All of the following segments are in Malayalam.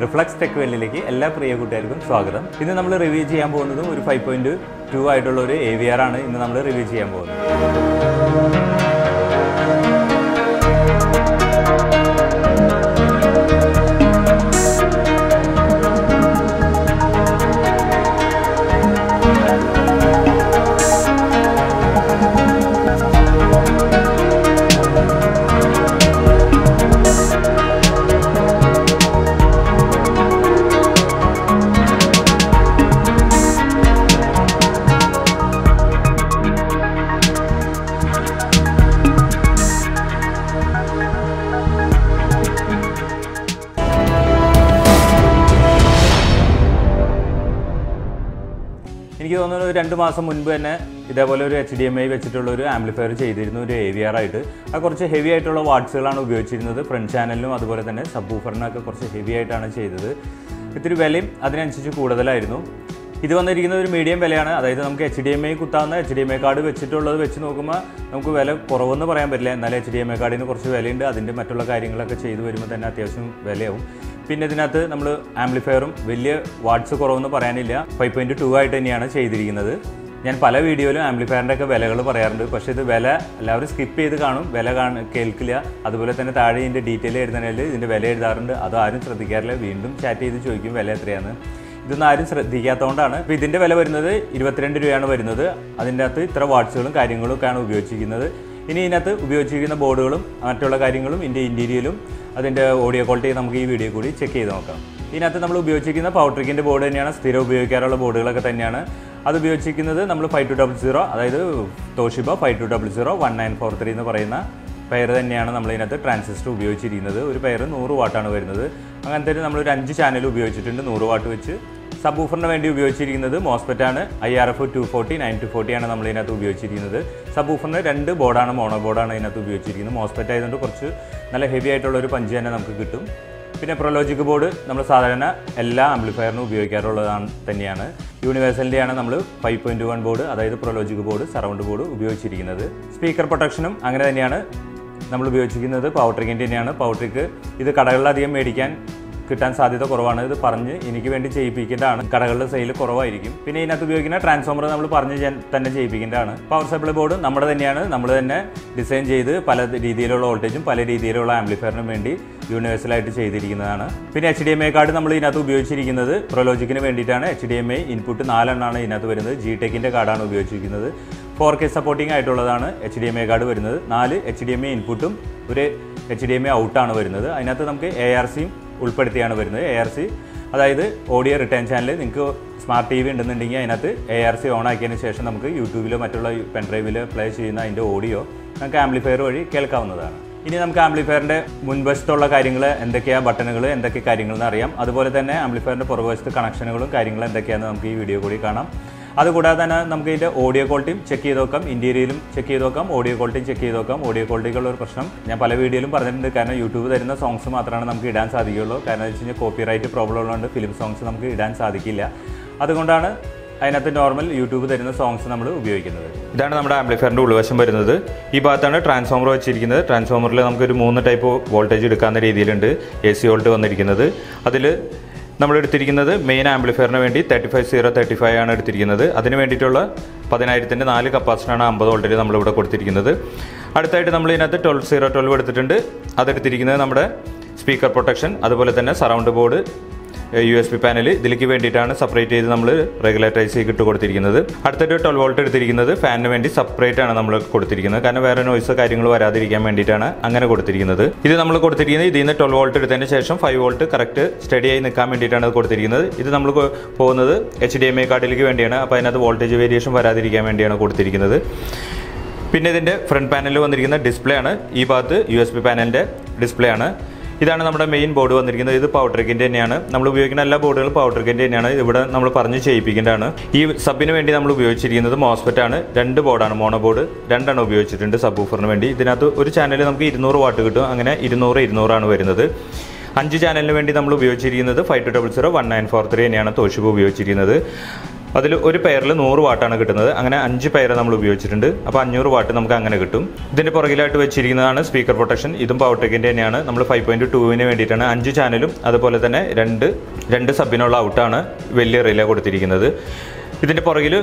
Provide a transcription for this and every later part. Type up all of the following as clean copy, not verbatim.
Reflex Tech Valley എല്ലാ പ്രിയ കൂട്ടുകാർക്കും സ്വാഗതം. ഇന്ന് നമ്മൾ റിവ്യൂ ചെയ്യാൻ പോകുന്നത് ഒരു 5.2 ആയിട്ടുള്ള ഒരു AVR ആണ് ഇന്ന് നമ്മൾ റിവ്യൂ ചെയ്യാൻ പോകുന്നത്. എനിക്ക് തോന്നുന്നു 2 മാസം മുൻപ് തന്നെ ഇതേപോലെ ഒരു HDMI വെച്ചിട്ടുള്ള ഒരു ആംപ്ലിഫയർ ചെയ്തിരുന്നു ഒരു AVR ആയിട്ട്. അത് കുറച്ച് ഹെവി ആയിട്ടുള്ള വാട്ട്സുകളാണ് ഉപയോഗിച്ചിരുന്നത്. ഫ്രണ്ട് ചാനലിനും അതുപോലെ തന്നെ സബ്വൂഫറിനൊക്കെ കുറച്ച് ഹെവി ആയിട്ടാണ് ചെയ്തത്. ഇത്തിരി വിലയും അതിനനുസരിച്ച് കൂടുതലായിരുന്നു. ഇത് വന്നിരിക്കുന്ന ഒരു മീഡിയം വിലയാണ്. അതായത് നമുക്ക് HDMI കുത്താവുന്ന HDMI കാർഡ് വെച്ചിട്ടുള്ളത് വെച്ച് നോക്കുമ്പോൾ നമുക്ക് വില കുറവെന്ന് പറയാൻ പറ്റില്ല. എന്നാലും HDMI കാർഡിന് കുറച്ച് വിലയുണ്ട്. അതിൻ്റെ മറ്റുള്ള കാര്യങ്ങളൊക്കെ ചെയ്തു വരുമ്പോൾ തന്നെ അത്യാവശ്യം വിലയാവും. പിന്നെ ഇതിനകത്ത് നമ്മൾ ആംപ്ലിഫയറും വലിയ വാട്ട്സ് കുറവെന്ന് പറയാനില്ല. 5.2 ആയിട്ട് തന്നെയാണ് ചെയ്തിരിക്കുന്നത്. ഞാൻ പല വീഡിയോയിലും ആംപ്ലിഫയറിൻ്റെ ഒക്കെ വിലകൾ പറയാറുണ്ട്. പക്ഷേ ഇത് വില എല്ലാവരും സ്കിപ്പ് ചെയ്ത് കാണും, വില കേൾക്കില്ല. അതുപോലെ തന്നെ താഴെ ഇതിൻ്റെ ഡീറ്റെയിൽ എഴുതുന്നതിൽ ഇതിൻ്റെ വില എഴുതാറുണ്ട്. അത് ആരും ശ്രദ്ധിക്കാറില്ല. വീണ്ടും ചാറ്റ് ചെയ്ത് ചോദിക്കും വില എത്രയാണ്. ഇതൊന്നും ആരും ശ്രദ്ധിക്കാത്തതുകൊണ്ടാണ്. ഇപ്പോൾ ഇതിൻ്റെ വില വരുന്നത് 22 രൂപയാണ് വരുന്നത്. അതിൻ്റെ അകത്ത് ഇത്ര വാട്ട്സുകളും കാര്യങ്ങളും ഒക്കെയാണ് ഉപയോഗിച്ചിരിക്കുന്നത്. ഇനി ഇതിനകത്ത് ഉപയോഗിച്ചിരിക്കുന്ന ബോർഡുകളും മറ്റുള്ള കാര്യങ്ങളും ഇതിൻ്റെ ഇൻറ്റീരിയലും അതിൻ്റെ ഓഡിയോ ക്വാളിറ്റി നമുക്ക് ഈ വീഡിയോ കൂടി ചെക്ക് ചെയ്ത് നോക്കാം. ഇതിനകത്ത് നമ്മൾ ഉപയോഗിച്ചിരിക്കുന്ന പവർ ട്രിക്കിൻ്റെ ബോർഡ് തന്നെയാണ്. സ്ഥിരം ഉപയോഗിക്കാറുള്ള ബോർഡുകളൊക്കെ തന്നെയാണ്. അത് ഉപയോഗിച്ചിരിക്കുന്നത് നമ്മൾ 5200, അതായത് തോഷിബ 5200 1943 എന്ന് പറയുന്ന പെയർ തന്നെയാണ് നമ്മൾ ഇതിനകത്ത് ട്രാൻസിസ്റ്റർ ഉപയോഗിച്ചിരിക്കുന്നത്. ഒരു പെയർ 100 വാട്ടാണ് വരുന്നത്. അങ്ങനത്തെ നമ്മളൊരു 5 ചാനൽ ഉപയോഗിച്ചിട്ടുണ്ട് 100 വാട്ട് വെച്ച്. സബ്വൂഫറിന് വേണ്ടി ഉപയോഗിച്ചിരിക്കുന്നത് മോസ്ഫെറ്റ് ആണ്. IRF 240 9240 ആണ് നമ്മൾ ഇതിനകത്ത് ഉപയോഗിച്ചിരിക്കുന്നത്. സബ്വൂഫറിന് 2 ബോർഡാണ്, മോണോ ബോർഡാണ് ഇതിനകത്ത് ഉപയോഗിച്ചിരിക്കുന്നത്. മോസ്ഫെറ്റ് ആയതുകൊണ്ട് കുറച്ച് നല്ല ഹെവി ആയിട്ടുള്ള ഒരു പഞ്ച് തന്നെ നമുക്ക് കിട്ടും. പിന്നെ പ്രൊലോജിക് ബോർഡ് നമ്മൾ സാധാരണ എല്ലാ ആംപ്ലിഫയറിനും ഉപയോഗിക്കാറുള്ളതാണ് തന്നെയാണ്. യൂണിവേഴ്സലിൻ്റെയാണ് നമ്മൾ 5.1 ബോർഡ്, അതായത് പ്രൊലോജിക് ബോർഡ് സറൗണ്ട് ബോർഡ് ഉപയോഗിച്ചിരിക്കുന്നത്. സ്പീക്കർ പ്രൊട്ടക്ഷനും അങ്ങനെ തന്നെയാണ് നമ്മൾ ഉപയോഗിച്ചിരിക്കുന്നത്. പവർ ട്രിക്കിൻ്റെ തന്നെയാണ്. പവർ ട്രിക്ക് ഇത് കടകളിലധികം മേടിക്കാൻ കിട്ടാൻ സാധ്യത കുറവാണ്. ഇത് പറഞ്ഞ് എനിക്ക് വേണ്ടി ചെയ്യിപ്പിക്കേണ്ടതാണ്. കടകളുടെ സെയിൽ കുറവായിരിക്കും. പിന്നെ ഇതിനകത്ത് ഉപയോഗിക്കുന്ന ട്രാൻസ്ഫോമർ നമ്മൾ പറഞ്ഞ് തന്നെ ചെയ്യിപ്പിക്കേണ്ടതാണ്. പവർ സപ്ലൈ ബോർഡ് നമ്മുടെ തന്നെയാണ്. നമ്മൾ തന്നെ ഡിസൈൻ ചെയ്ത് പല രീതിയിലുള്ള വോൾട്ടേജും പല രീതിയിലുള്ള ആംപ്ലിഫയറിനും വേണ്ടി യൂണിവേഴ്സലായിട്ട് ചെയ്തിരിക്കുന്നതാണ്. പിന്നെ HDMI കാർഡ് നമ്മൾ ഇതിനകത്ത് ഉപയോഗിച്ചിരിക്കുന്നത് പ്രൊലോജിക്കിന് വേണ്ടിയിട്ടാണ്. HDMI ഇൻപുട്ട് 4 എണ്ണമാണ് ഇതിനകത്ത് വരുന്നത്. G-Techൻ്റെ കാർഡാണ് ഉപയോഗിച്ചിരിക്കുന്നത്. 4K സപ്പോർട്ടിംഗ് ആയിട്ടുള്ളതാണ് HDMI കാർഡ് വരുന്നത്. 4 HDMI ഇൻപുട്ടും ഒരു HDMI ഔട്ടാണ് വരുന്നത്. അതിനകത്ത് നമുക്ക് ARCയും ഉൾപ്പെടുത്തിയാണ് വരുന്നത്. ARC അതായത് ഓഡിയോ റിട്ടേൺ ചാനൽ. നിങ്ങൾക്ക് സ്മാർട്ട് TV ഉണ്ടെന്നുണ്ടെങ്കിൽ അതിനകത്ത് ARC ഓൺ ആക്കിയതിന് ശേഷം നമുക്ക് യൂട്യൂബിലോ മറ്റുള്ള പെൻഡ്രൈവിലോ പ്ലേ ചെയ്യുന്ന അതിൻ്റെ ഓഡിയോ നമുക്ക് ആംപ്ലിഫയർ വഴി കേൾക്കാവുന്നതാണ്. ഇനി നമുക്ക് ആംപ്ലിഫയറിൻ്റെ മുൻവശത്തുള്ള കാര്യങ്ങൾ എന്തൊക്കെയാണ്, ബട്ടണുകൾ എന്തൊക്കെ കാര്യങ്ങളെന്ന് അറിയാം. അതുപോലെ തന്നെ ആംപ്ലിഫയറിൻ്റെ പുറകുവശത്ത് കണക്ഷനുകളും കാര്യങ്ങളും എന്തൊക്കെയാണെന്ന് നമുക്ക് ഈ വീഡിയോ കൂടി കാണാം. അതുകൂടാതെ തന്നെ നമുക്ക് ഇതിൻ്റെ ഓഡിയോ ക്വാളിറ്റിയും ചെക്ക് ചെയ്ത് നോക്കാം, ഇൻറ്റീരിയലും ചെക്ക് ചെയ്ത് നോക്കാം, ഓഡിയോ ക്വാളിറ്റിയും ചെക്ക് ചെയ്ത് നോക്കാം. ഓഡിയോ ക്വാളിറ്റിക്കുള്ള ഒരു പ്രശ്നം ഞാൻ പല വീഡിയോയിലും പറഞ്ഞിട്ടുണ്ട്. കാരണം യൂട്യൂബ് തരുന്ന സോങ്സ് മാത്രമാണ് നമുക്ക് ഇടാൻ സാധിക്കുകയുള്ളൂ. കാരണം എന്ന് വെച്ച് കഴിഞ്ഞാൽ കോപ്പിറൈറ്റ് പ്രോബ്ലം ഉള്ളതുകൊണ്ട് ഫിലിം സോങ്സ് നമുക്ക് ഇടാൻ സാധിക്കില്ല. അതുകൊണ്ടാണ് അതിനകത്ത് നോർമൽ യൂട്യൂബ് തരുന്ന സോങ്സ് നമ്മൾ ഉപയോഗിക്കുന്നത്. ഇതാണ് നമ്മുടെ ആംപ്ലിഫയറിൻ്റെ ഉൾവശം വരുന്നത്. ഈ ഭാഗത്താണ് ട്രാൻസ്ഫോമർ വെച്ചിരിക്കുന്നത്. ട്രാൻസ്ഫോമറിൽ നമുക്കൊരു 3 ടൈപ്പ് വോൾട്ടേജ് എടുക്കാവുന്ന രീതിയിലുണ്ട് AC വോൾട്ട് വന്നിരിക്കുന്നത്. അതിൽ നമ്മൾ എടുത്തിരിക്കുന്നത് മെയിൻ ആംപ്ലിഫയറിന് വേണ്ടി 35035 ആണ് എടുത്തിരിക്കുന്നത്. അതിന് വേണ്ടിയിട്ടുള്ള 10000-ൻ്റെ 4 കപ്പാസിറ്ററാണ് 50 വോൾട്ടിൽ നമ്മളിവിടെ കൊടുത്തിരിക്കുന്നത്. അടുത്തായിട്ട് നമ്മൾ ഇതിനകത്ത് 12012 എടുത്തിട്ടുണ്ട്. അതെടുത്തിരിക്കുന്നത് നമ്മുടെ സ്പീക്കർ പ്രൊട്ടക്ഷൻ, അതുപോലെ തന്നെ സറൗണ്ട് ബോർഡ്, USB പാനൽ ഇതിലേക്ക് വേണ്ടിയിട്ടാണ് സെപ്പറേറ്റ് ചെയ്ത് നമ്മൾ റെഗുലേറ്ററൈസ് ഇട്ട് കൊടുത്തിരിക്കുന്നത്. അടുത്തൊരു 12 വോൾട്ട് എടുത്തിരിക്കുന്നത് ഫാനിന് വേണ്ടി സെപ്പറേറ്റ് ആണ് നമ്മൾ കൊടുത്തിരിക്കുന്നത്. കാരണം വേറെ നോയ്സ് കാര്യങ്ങൾ വരാതിരിക്കാൻ വേണ്ടിയിട്ടാണ് അങ്ങനെ കൊടുത്തിരിക്കുന്നത്. ഇത് നമ്മൾ കൊടുത്തിരിക്കുന്നത് ഇതിൽ നിന്ന് 12 വോൾട്ട് എടുത്തതിന് ശേഷം 5 വോൾട്ട് കറക്റ്റ് സ്റ്റഡി ആയി നിൽക്കാൻ വേണ്ടിയിട്ടാണ് കൊടുത്തിരിക്കുന്നത്. ഇത് നമ്മൾ പോകുന്നത് HDMI കാർഡിലേക്ക് വേണ്ടിയാണ്. അപ്പോൾ അതിനകത്ത് വോൾട്ടേജ് വേരിയേഷൻ വരാതിരിക്കാൻ വേണ്ടിയാണ് കൊടുത്തിരിക്കുന്നത്. പിന്നെ ഇതിൻ്റെ ഫ്രണ്ട് പാനലിൽ വന്നിരിക്കുന്ന ഡിസ്പ്ലേ ആണ്. ഈ ഭാഗത്ത് USB പാനലിൻ്റെ ഡിസ്പ്ലേ ആണ്. ഇതാണ് നമ്മുടെ മെയിൻ ബോർഡ് വന്നിരിക്കുന്നത്. ഇത് പവർ ട്രിക്കിൻ്റെ തന്നെയാണ്. നമ്മൾ ഉപയോഗിക്കുന്ന എല്ലാ ബോർഡുകളും പവർ ട്രിക്കിൻ്റെ തന്നെയാണ്. ഇവിടെ നമ്മൾ പറഞ്ഞ് ചെയ്യിപ്പിക്കേണ്ടതാണ്. ഈ സബിന് വേണ്ടി നമ്മൾ ഉപയോഗിച്ചിരിക്കുന്നത് മോസ്ഫെറ്റ് ആണ്. 2 ബോർഡാണ്, മോണോ ബോർഡ് 2 എണ്ണം ഉപയോഗിച്ചിട്ടുണ്ട് സബ്വൂഫറിന് വേണ്ടി. ഇതിനകത്ത് ഒരു ചാനൽ നമുക്ക് 200 വാട്ട് കിട്ടും. അങ്ങനെ 200 ആണ് വരുന്നത്. 5 ചാനലിന് വേണ്ടി നമ്മൾ ഉപയോഗിച്ചിരിക്കുന്നത് 5200 1943 തന്നെയാണ് തോഷിബ ഉപയോഗിച്ചിരിക്കുന്നത്. അതിൽ ഒരു പെയറിൽ 100 വാട്ടാണ് കിട്ടുന്നത്. അങ്ങനെ 5 പെയർ നമ്മൾ ഉപയോഗിച്ചിട്ടുണ്ട്. അപ്പോൾ 500 വാട്ട് നമുക്ക് അങ്ങനെ കിട്ടും. ഇതിൻ്റെ പുറകിലായിട്ട് വെച്ചിരിക്കുന്നതാണ് സ്പീക്കർ പ്രൊട്ടക്ഷൻ. ഇതും പവർടെക്കിൻ്റെ തന്നെയാണ്. നമ്മൾ 5.2ന് വേണ്ടിയിട്ടാണ് 5 ചാനലും അതുപോലെ തന്നെ രണ്ട് സബിനുള്ള ഔട്ടാണ് വലിയ റിലേ കൊടുത്തിരിക്കുന്നത്. ഇതിൻ്റെ പുറകിൽ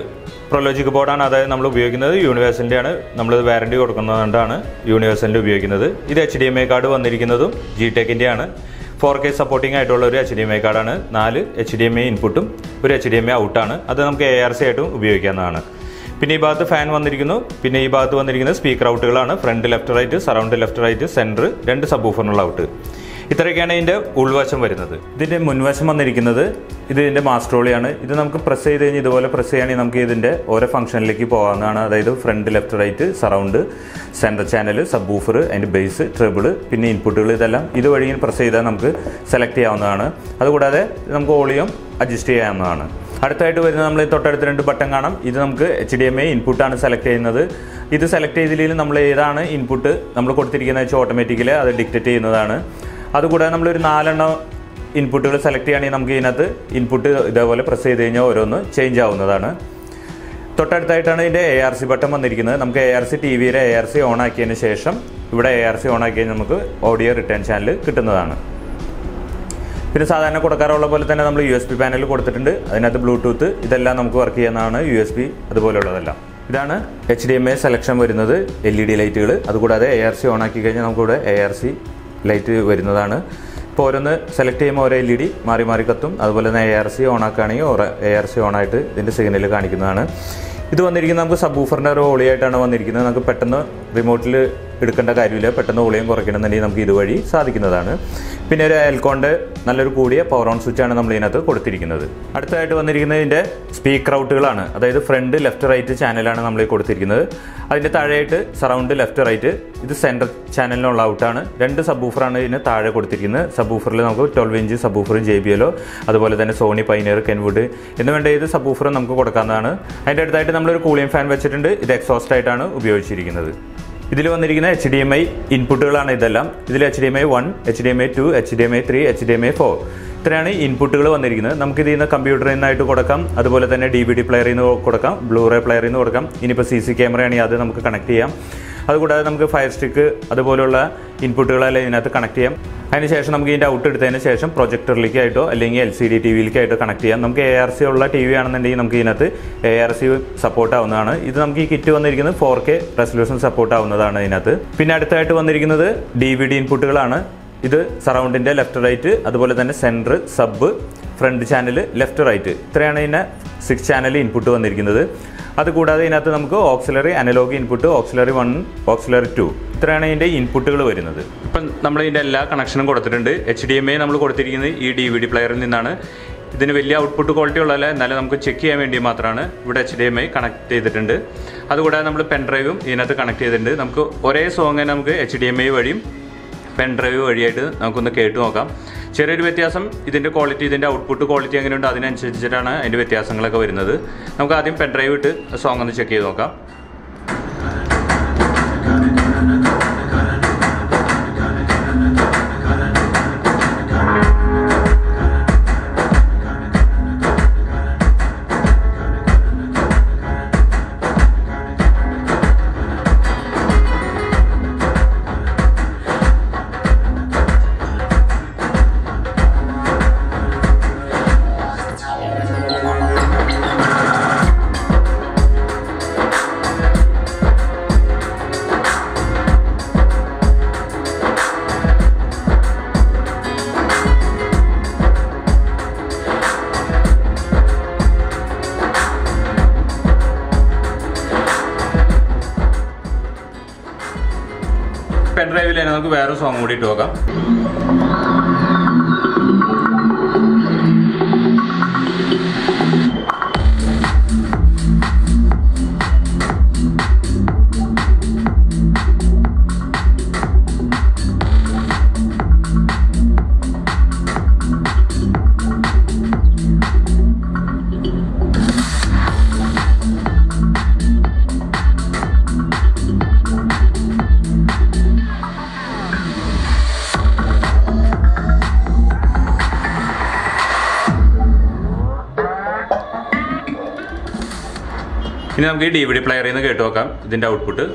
പ്രൊലോജിക് ബോർഡാണ്, അതായത് നമ്മൾ ഉപയോഗിക്കുന്നത് യൂണിവേഴ്സലിൻ്റെ ആണ്. നമ്മൾ വാറണ്ടി കൊടുക്കുന്നതുകൊണ്ടാണ് യൂണിവേഴ്സലിൻ്റെ ഉപയോഗിക്കുന്നത്. ഇത് HDMI കാർഡ് വന്നിരിക്കുന്നതും Gtechൻ്റെ ആണ്. 4K സപ്പോർട്ടിംഗ് ആയിട്ടുള്ള ഒരു HDMI കാർഡാണ്. 4 HDMI ഇൻപുട്ടും ഒരു HDMI ഔട്ടാണ്. അത് നമുക്ക് ARC ആയിട്ടും ഉപയോഗിക്കാവുന്നതാണ്. പിന്നെ ഈ ഭാഗത്ത് ഫാൻ വന്നിരിക്കുന്നു. പിന്നെ ഈ ഭാഗത്ത് വന്നിരിക്കുന്നത് സ്പീക്കർ ഔട്ടുകളാണ്. Front left right, surround left right, centre, 2 സബ്വൂഫറിനുള്ള ഔട്ട്. ഇത്രയൊക്കെയാണ് ഇതിൻ്റെ ഉൾവശം വരുന്നത്. ഇതിൻ്റെ മുൻവശം വന്നിരിക്കുന്നത് ഇതിൻ്റെ മാസ്റ്ററോളിയാണ്. ഇത് നമുക്ക് പ്രസ് ചെയ്ത് കഴിഞ്ഞ് ഇതുപോലെ പ്രസ് ചെയ്യുകയാണെങ്കിൽ നമുക്ക് ഇതിൻ്റെ ഓരോ ഫംഗ്ഷനിലേക്ക് പോകാവുന്നതാണ്. അതായത് front left right, surround, centre channel, subwoofer, അതിൻ്റെ ബേസ്, ട്രിബിൾ, പിന്നെ ഇൻപുട്ടുകൾ, ഇതെല്ലാം ഇതുവഴി പ്രസ് ചെയ്താൽ നമുക്ക് സെലക്ട് ചെയ്യാവുന്നതാണ്. അതുകൂടാതെ നമുക്ക് വോളിയം അഡ്ജസ്റ്റ് ചെയ്യാവുന്നതാണ്. അടുത്തായിട്ട് വരുന്നത് നമ്മൾ തൊട്ടടുത്ത് 2 ബട്ടൺ കാണാം. ഇത് നമുക്ക് HDMI ഇൻപുട്ടാണ് സെലക്ട് ചെയ്യുന്നത്. ഇത് സെലക്ട് ചെയ്തില്ലെങ്കിൽ നമ്മൾ ഏതാണ് ഇൻപുട്ട് നമ്മൾ കൊടുത്തിരിക്കുന്നത് വെച്ചാൽ ഓട്ടോമാറ്റിക്കലി അത് ഡിക്റ്റേറ്റ് ചെയ്യുന്നതാണ്. അതുകൂടാതെ നമ്മളൊരു 4 ഇൻപുട്ടുകൾ സെലക്ട് ചെയ്യുകയാണെങ്കിൽ നമുക്ക് ഇതിനകത്ത് ഇൻപുട്ട് ഇതേപോലെ പ്രസ് ചെയ്ത് കഴിഞ്ഞാൽ ഓരോന്ന് ചേഞ്ച് ആവുന്നതാണ്. തൊട്ടടുത്തായിട്ടാണ് ഇതിൻ്റെ ARC ബട്ടൺ വന്നിരിക്കുന്നത്. നമുക്ക് ARC TVയിലെ ARC ഓൺ ആക്കിയതിന് ശേഷം ഇവിടെ ARC ഓൺ ആക്കി കഴിഞ്ഞാൽ നമുക്ക് ഓഡിയോ റിട്ടേൺ ചാനൽ കിട്ടുന്നതാണ്. പിന്നെ സാധാരണ കൊടുക്കാറുള്ള പോലെ തന്നെ നമ്മൾ USB പാനൽ കൊടുത്തിട്ടുണ്ട്. അതിനകത്ത് ബ്ലൂടൂത്ത് ഇതെല്ലാം നമുക്ക് വർക്ക് ചെയ്യുന്നതാണ്. USB അതുപോലെയുള്ളതെല്ലാം. ഇതാണ് HDMI സെലക്ഷൻ വരുന്നത്. LED ലൈറ്റുകൾ, അതുകൂടാതെ ARC ഓൺ ആക്കി കഴിഞ്ഞാൽ നമുക്കിവിടെ ARC ലൈറ്റ് വരുന്നതാണ്. ഇപ്പോൾ ഓരോന്ന് സെലക്ട് ചെയ്യുമ്പോൾ ഓരോ LED മാറി മാറി കത്തും. അതുപോലെ തന്നെ ARC ഓൺ ആക്കുകയാണെങ്കിൽ ARC ഓണായിട്ട് ഇതിൻ്റെ സിഗ്നൽ കാണിക്കുന്നതാണ്. ഇത് വന്നിരിക്കുന്നത് നമുക്ക് സബ്വൂഫറിൻ്റെ ഒരു വോളിയായിട്ടാണ് വന്നിരിക്കുന്നത്. നമുക്ക് പെട്ടെന്ന് റിമോട്ടിൽ എടുക്കേണ്ട കാര്യമില്ല. പെട്ടെന്ന് വോളിയം കുറയ്ക്കണമെന്നുണ്ടെങ്കിൽ നമുക്ക് ഇതുവഴി സാധിക്കുന്നതാണ്. പിന്നെ ഒരു എൽക്കോണിൻ്റെ നല്ലൊരു കൂടിയ പവർ ഓൺ സ്വിച്ചാണ് നമ്മൾ ഇതിനകത്ത് കൊടുത്തിരിക്കുന്നത്. അടുത്തതായിട്ട് വന്നിരിക്കുന്നത് ഇതിൻ്റെ സ്പീക്കർ ഔട്ടുകളാണ്. അതായത് ഫ്രണ്ട് ലെഫ്റ്റ് റൈറ്റ് ചാനലാണ് നമ്മൾ കൊടുത്തിരിക്കുന്നത്. അതിൻ്റെ താഴെയായിട്ട് സറൗണ്ട് ലെഫ്റ്റ് റൈറ്റ്, ഇത് സെൻറ്റർ ചാനലിനുള്ള ഔട്ടാണ്. 2 സബ്വൂഫറാണ് ഇതിന് താഴെ കൊടുത്തിരിക്കുന്നത്. സബ്വൂഫറിൽ നമുക്ക് 12 ഇഞ്ച് സബ്വൂഫറും JBL അതുപോലെ തന്നെ സോണി, പൈനിയർ, കെൻവുഡ് എന്ന് വേണ്ട ഏത് സബ്വൂഫറും നമുക്ക് കൊടുക്കാവുന്നതാണ്. അതിൻ്റെ അടുത്തായിട്ട് നമ്മളൊരു കൂളിംഗ് ഫാൻ വെച്ചിട്ടുണ്ട്. ഇത് എക്സോസ്റ്റ് ആയിട്ടാണ് ഉപയോഗിച്ചിരിക്കുന്നത്. ഇതിൽ വന്നിരിക്കുന്ന HDMI ഇൻപുട്ടുകളാണ് ഇതെല്ലാം. ഇതിൽ HDMI 1, HDMI 2, HDMI 3, HDMI 4 ഇത്രയാണ് ഇൻപുട്ടുകൾ വന്നിരിക്കുന്നത്. നമുക്കിത് ഇന്ന് കമ്പ്യൂട്ടറിൽ നിന്നായിട്ട് കൊടുക്കാം. അതുപോലെ തന്നെ DVD പ്ലെയറിൽ നിന്ന് കൊടുക്കാം, ബ്ലൂറേ പ്ലെയറിൽ നിന്ന് കൊടുക്കാം. ഇനിയിപ്പോൾ CC ക്യാമറയാണെങ്കിൽ അത് നമുക്ക് കണക്ട് ചെയ്യാം. അതുകൂടാതെ നമുക്ക് ഫയർ സ്റ്റിക്ക് അതുപോലുള്ള ഇൻപുട്ടുകളെല്ലാം ഇതിനകത്ത് കണക്ട് ചെയ്യാം. അതിനുശേഷം നമുക്ക് ഇതിൻ്റെ ഔട്ട് എടുത്തതിന് ശേഷം പ്രൊജക്ടറിലേക്കായിട്ടോ അല്ലെങ്കിൽ LCD TVയിലേക്കായിട്ടോ കണക്ട് ചെയ്യാം. നമുക്ക് ARC ഉള്ള TV ആണെന്നുണ്ടെങ്കിൽ നമുക്ക് ഇതിനകത്ത് ARC സപ്പോർട്ട് ആവുന്നതാണ്. ഇത് നമുക്ക് ഈ കിറ്റ് വന്നിരിക്കുന്നത് 4K റെസൊല്യൂഷൻ സപ്പോർട്ട് ആവുന്നതാണ് ഇതിനകത്ത്. പിന്നെ അടുത്തായിട്ട് വന്നിരിക്കുന്നത് DVD ഇൻപുട്ടുകളാണ്. ഇത് സറൗണ്ടിൻ്റെ ലെഫ്റ്റ് റൈറ്റ്, അതുപോലെ തന്നെ centre, sub, front channel, left right ഇത്രയാണ് ഇതിൻ്റെ 6 ചാനൽ ഇൻപുട്ട് വന്നിരിക്കുന്നത്. അതുകൂടാതെ ഇതിനകത്ത് നമുക്ക് auxiliary analog input, auxiliary 1, auxiliary 2 ഇത്രയാണ് ഇതിൻ്റെ ഇൻപുട്ടുകൾ വരുന്നത്. ഇപ്പം നമ്മൾ ഇതിൻ്റെ എല്ലാ കണക്ഷനും കൊടുത്തിട്ടുണ്ട്. HDMI നമ്മൾ കൊടുത്തിരിക്കുന്നത് ഈ DVD പ്ലെയറിൽ നിന്നാണ്. ഇതിന് വലിയ ഔട്ട്പുട്ട് ക്വാളിറ്റി ഉള്ളതല്ല, എന്നാലും നമുക്ക് ചെക്ക് ചെയ്യാൻ വേണ്ടി മാത്രമാണ് ഇവിടെ HDMI കണക്ട് ചെയ്തിട്ടുണ്ട്. അതുകൂടാതെ നമ്മൾ പെൻഡ്രൈവും ഇതിനകത്ത് കണക്ട് ചെയ്തിട്ടുണ്ട്. നമുക്ക് ഒരേ സോങ് നമുക്ക് HDMI വഴിയും പെൻഡ്രൈവ് വഴിയായിട്ട് നമുക്കൊന്ന് കേട്ട് നോക്കാം. ചെറിയൊരു വ്യത്യാസം ഇതിൻ്റെ ക്വാളിറ്റി, ഇതിൻ്റെ ഔട്ട്പുട്ട് ക്വാളിറ്റി എങ്ങനെയുണ്ട് അതിനനുസരിച്ചിട്ടാണ് അതിൻ്റെ വ്യത്യാസങ്ങളൊക്കെ വരുന്നത്. നമുക്ക് ആദ്യം പെൻഡ്രൈവ് ഇട്ട് സോങ് ഒന്ന് ചെക്ക് ചെയ്ത് നോക്കാം. പെൻഡ്രൈവിൽ തന്നെ നമുക്ക് വേറെ സോങ് കൂടി ഇട്ട് നോക്കാം. ഇനി നമുക്ക് ഈ DVD പ്ലെയറിൽ നിന്ന് കേട്ട് നോക്കാം ഇതിൻ്റെ ഔട്ട്പുട്ട്.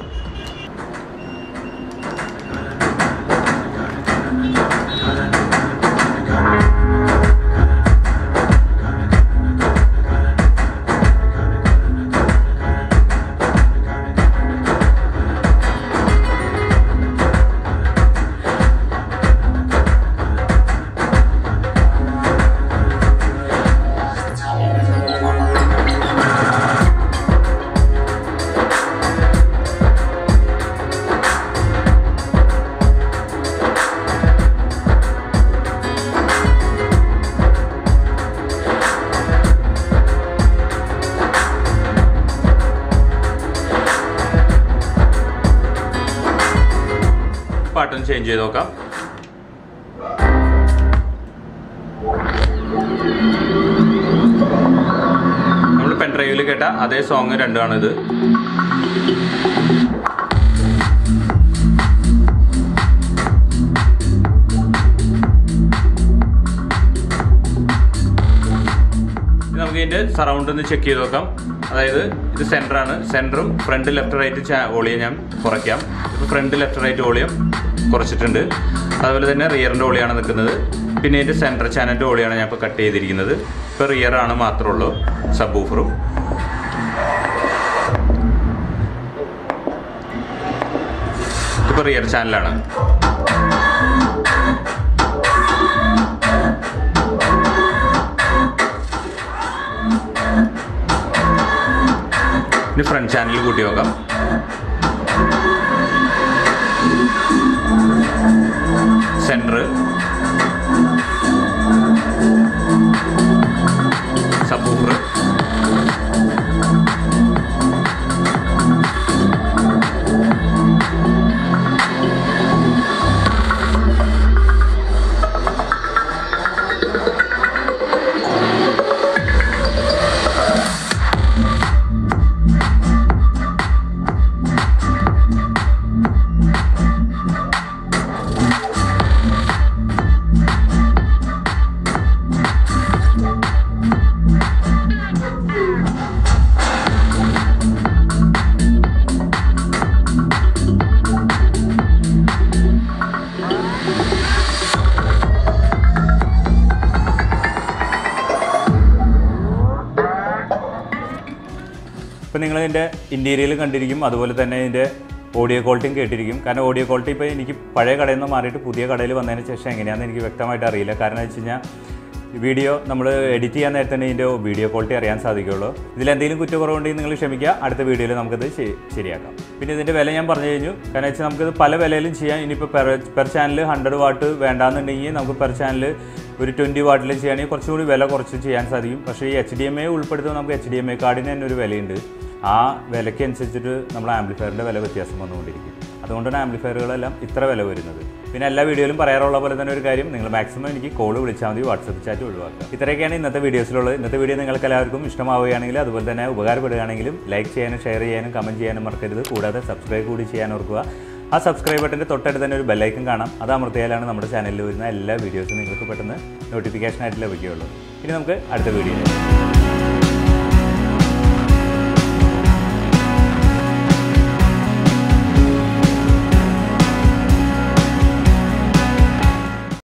പാട്ടൊന്ന് ചേഞ്ച് ചെയ്ത് നോക്കാം. നമ്മൾ പെൻഡ്രൈവിൽ കേട്ട അതേ സോങ് രണ്ടുമാണിത്. നമുക്ക് ഇതിൻ്റെ സറൗണ്ട് ഒന്ന് ചെക്ക് ചെയ്ത് നോക്കാം. അതായത് ഇത് സെൻറ്ററാണ്. സെൻറ്ററും ഫ്രണ്ട് ലെഫ്റ്റ് റൈറ്റ് വോളിയം ഞാൻ കുറയ്ക്കാം. ഇപ്പോൾ ഫ്രണ്ട് ലെഫ്റ്റ് റൈറ്റ് വോളിയം കുറച്ചിട്ടുണ്ട്. അതുപോലെ തന്നെ റിയറിൻ്റെ വോളിയാണ് നിൽക്കുന്നത്. പിന്നെ ഇതിൻ്റെ സെൻറ്റർ ചാനലിൻ്റെ വോളിയാണ് ഞാൻ ഇപ്പോൾ കട്ട് ചെയ്തിരിക്കുന്നത്. ഇപ്പോൾ റിയറാണ് മാത്രമേ ഉള്ളൂ സബ് വൂഫറും. ഇപ്പോൾ റിയർ ചാനലാണ്. ഇനി ഫ്രണ്ട് ചാനൽ കൂട്ടി നോക്കാം. സെൻറ്റർ, സബ്വൂഫർ, ഇപ്പോൾ നിങ്ങളിതിൻ്റെ ഇൻറ്റീരിയൽ കണ്ടിരിക്കും. അതുപോലെ തന്നെ ഇതിൻ്റെ ഓഡിയോ ക്വാളിറ്റിയും കേട്ടിരിക്കും. കാരണം ഓഡിയോ ക്വാളിറ്റി ഇപ്പോൾ എനിക്ക് പഴയ കടയിൽ നിന്ന് മാറിയിട്ട് പുതിയ കടയിൽ വന്നതിന് ശേഷം എങ്ങനെയാണെന്ന് എനിക്ക് വ്യക്തമായിട്ട് അറിയില്ല. കാരണം എന്ന് വെച്ച് കഴിഞ്ഞാൽ വീഡിയോ നമ്മൾ എഡിറ്റ് ചെയ്യാൻ നേരത്തെ തന്നെ ഇതിൻ്റെ വീഡിയോ ക്വാളിറ്റി അറിയാൻ സാധിക്കുള്ളൂ. ഇതിലെന്തെങ്കിലും കുറ്റക്കുറവുണ്ടെങ്കിൽ നിങ്ങൾ ക്ഷമിക്കുക. അടുത്ത വീഡിയോയിൽ നമുക്കത് ശരിയാക്കാം. പിന്നെ ഇതിൻ്റെ വില ഞാൻ പറഞ്ഞു കഴിഞ്ഞു. കാരണം വെച്ചാൽ നമുക്കിത് പല വിലയിലും ചെയ്യാം. ഇനിയിപ്പോൾ പെർ ചാനൽ 100 വാട്ട് വേണ്ടാന്നുണ്ടെങ്കിൽ നമുക്ക് പെർ ചാനൽ ഒരു 20 വാട്ടിൽ ചെയ്യുകയാണെങ്കിൽ കുറച്ചുകൂടി വില കുറച്ച് ചെയ്യാൻ സാധിക്കും. പക്ഷേ ഈ HDMI ഉൾപ്പെടുത്തുമ്പോൾ നമുക്ക് HDMI കാർഡിന് തന്നെ ഒരു വിലയുണ്ട്. ആ വിലയ്ക്ക് അനുസരിച്ചിട്ട് നമ്മൾ ആംപ്ലിഫയറിൻ്റെ വില വ്യത്യാസം വന്നുകൊണ്ടിരിക്കും. അതുകൊണ്ടാണ് ആംപ്ലിഫയറുകളെല്ലാം ഇത്ര വില വരുന്നത്. പിന്നെ എല്ലാ വീഡിയോയിലും പറയാറുള്ള പോലെ തന്നെ ഒരു കാര്യം, നിങ്ങൾ മാക്സിമം എനിക്ക് കോൾ വിളിച്ചാൽ മതി, വാട്സപ്പ് ചാറ്റ് ഒഴിവാക്കുക. ഇത്രയൊക്കെയാണ് ഇന്നത്തെ വീഡിയോസിലുള്ളത്. ഇന്നത്തെ വീഡിയോ നിങ്ങൾക്ക് എല്ലാവർക്കും ഇഷ്ടമാവുകയാണെങ്കിൽ അതുപോലെ തന്നെ ഉപകാരപ്പെടുകയാണെങ്കിലും ലൈക്ക് ചെയ്യാനും ഷെയർ ചെയ്യാനും കമൻറ്റ് ചെയ്യാനും മറക്കരുത്. കൂടാതെ സബ്സ്ക്രൈബ് കൂടി ചെയ്യാൻ ഓർക്കുക. ആ സബ്സ്ക്രൈബ് ബട്ടൻ്റെ തൊട്ടടുത്ത് തന്നെ ഒരു ബെല്ലൈക്കൺ കാണാം. അത് അമർത്തിയാലാണ് നമ്മുടെ ചാനലിൽ വരുന്ന എല്ലാ വീഡിയോസും നിങ്ങൾക്ക് പെട്ടെന്ന് നോട്ടിഫിക്കേഷനായിട്ട് ലഭിക്കുകയുള്ളൂ. ഇനി നമുക്ക് അടുത്ത വീഡിയോയിൽ